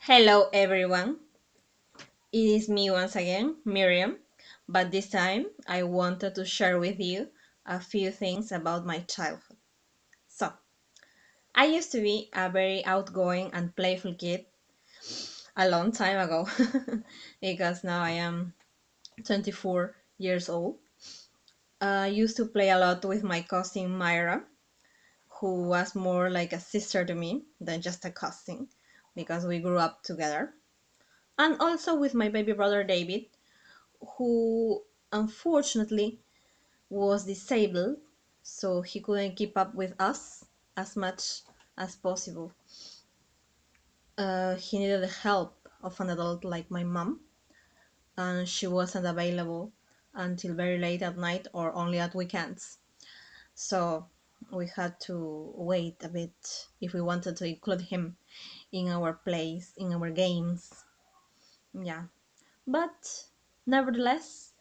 Hello everyone, it is me once again, Miriam, but this time I wanted to share with you a few things about my childhood. So, I used to be a very outgoing and playful kid a long time ago because now I am 24 years old. I used to play a lot with my cousin Myra, who was more like a sister to me than just a cousin because we grew up together. And also with my baby brother David, who unfortunately was disabled, so he couldn't keep up with us as much as possible. He needed the help of an adult like my mom, and she wasn't available until very late at night or only at weekends. So we had to wait a bit if we wanted to include him in our plays, in our games. Yeah. But nevertheless,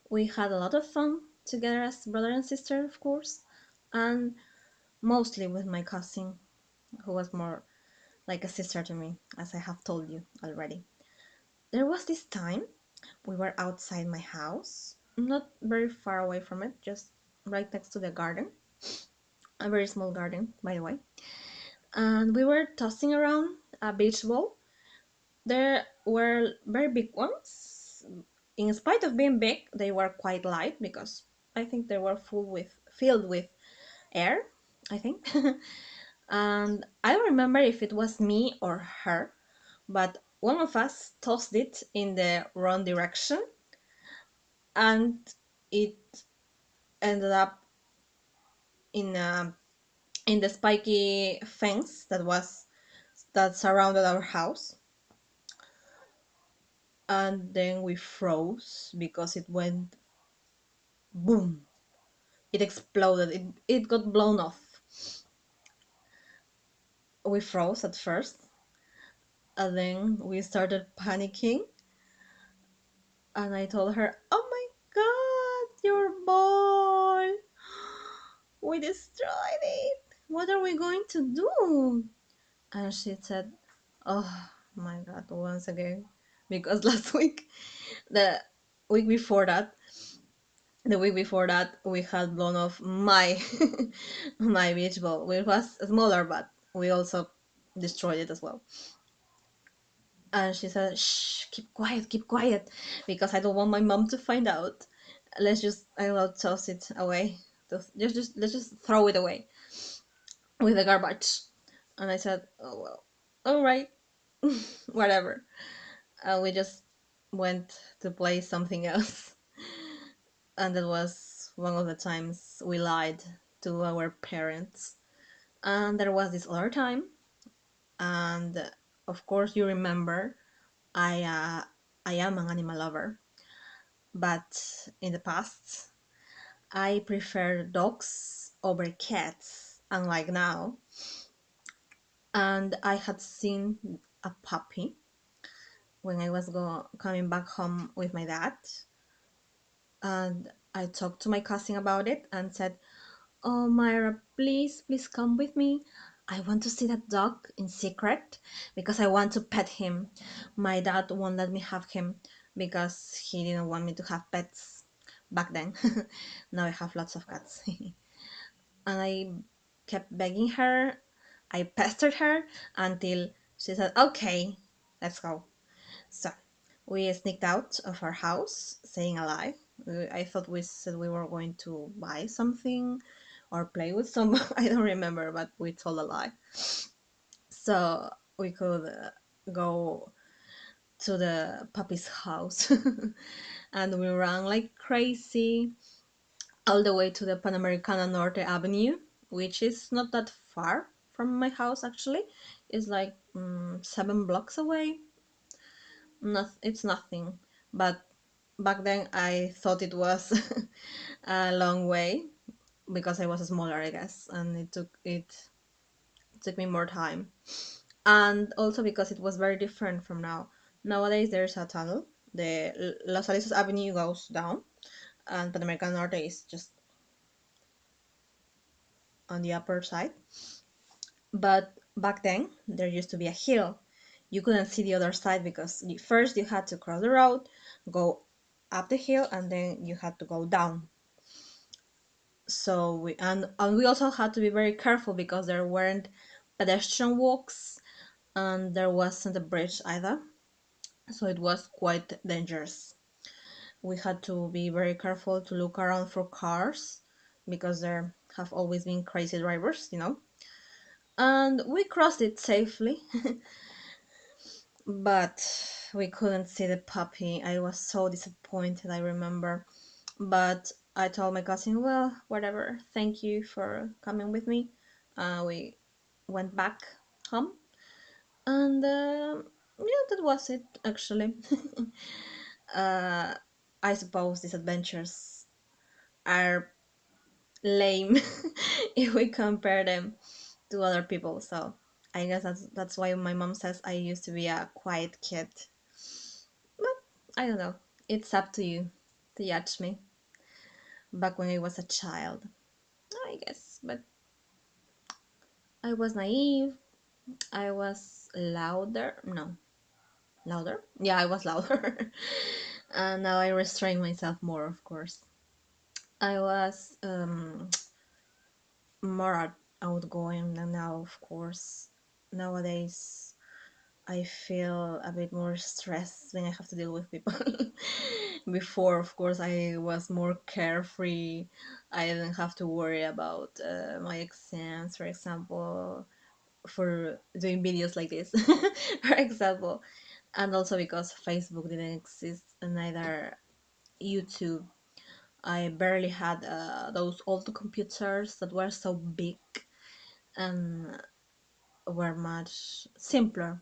we had a lot of fun together as brother and sister, of course, and mostly with my cousin, who was more like a sister to me, as I have told you already. There was this time we were outside my house, not very far away from it, just right next to the garden, a very small garden, by the way, and we were tossing around a beach ball. There were very big ones. In spite of being big, they were quite light because I think they were filled with air, I think. And I don't remember if it was me or her, but one of us tossed it in the wrong direction and it ended up in in the spiky fence that surrounded our house. And then we froze because it went boom. It exploded. It got blown off. We froze at first, and then we started panicking. And I told her, "Oh my god, your ball! We destroyed it! What are we going to do?" And she said, "Oh my god, once again." Because last week, the week before that, the week before that, we had blown off my my beach ball, which was smaller, but we also destroyed it as well. And she said, "Shh, keep quiet, because I don't want my mom to find out. I'll toss it away. Let's just throw it away with the garbage." And I said, "Oh well, all right, whatever." We just went to play something else, and that was one of the times we lied to our parents. And there was this other time, and of course you remember, I uh, I am an animal lover, but in the past I prefer dogs over cats, unlike now. And I had seen a puppy when I was coming back home with my dad, and I talked to my cousin about it and said, "Oh, Myra, please come with me. I want to see that dog in secret because I want to pet him. My dad won't let me have him because he didn't want me to have pets back then. Now I have lots of cats." And I kept begging her. I pestered her until she said, "Okay, let's go." So we sneaked out of our house, saying a lie. I thought we said we were going to buy something or play with someone. I don't remember, but we told a lie. So we could go to the puppy's house. And we ran like crazy all the way to the Panamericana Norte Avenue, which is not that far from my house actually. It's like 7 blocks away. It's nothing. But back then I thought it was a long way because I was smaller, I guess, and it took me more time. And also because it was very different from now. Nowadays there's a tunnel. The Los Alisos Avenue goes down, and Panamericana Norte is just on the upper side. But back then there used to be a hill you couldn't see the other side because first you had to cross the road, go up the hill, and then you had to go down. So and we also had to be very careful because there weren't pedestrian walks and there wasn't a bridge either. So it was quite dangerous. We had to be very careful to look around for cars because there have always been crazy drivers, you know. And we crossed it safely, but we couldn't see the puppy. I was so disappointed, I remember. But I told my cousin, well, whatever, thank you for coming with me. We went back home, and yeah, that was it actually. uh, I suppose these adventures are lame if we compare them to other people. So I guess that's why my mom says I used to be a quiet kid. But I don't know. It's up to you to judge me. Back when I was a child, I guess. But I was naive. I was louder. No, louder. Yeah, I was louder. And now I restrain myself more, of course. I was more outgoing than now, of course. Nowadays, I feel a bit more stressed when I have to deal with people. Before, of course, I was more carefree. I didn't have to worry about my exams, for example, for doing videos like this, for example. And also because Facebook didn't exist, and neither YouTube. I barely had those old computers that were so big and were much simpler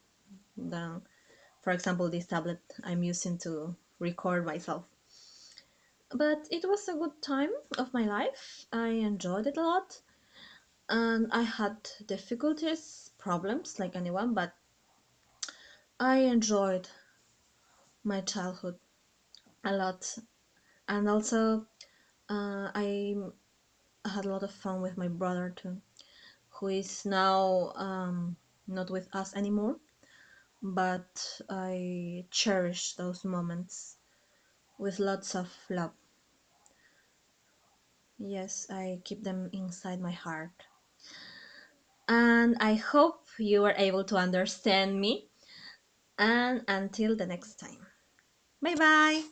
than, for example, this tablet I'm using to record myself. But it was a good time of my life. I enjoyed it a lot. And I had difficulties, problems like anyone, but I enjoyed my childhood a lot. And also, I had a lot of fun with my brother too, who is now not with us anymore. But I cherish those moments with lots of love. Yes, I keep them inside my heart. And I hope you were able to understand me. And until the next time. Bye bye.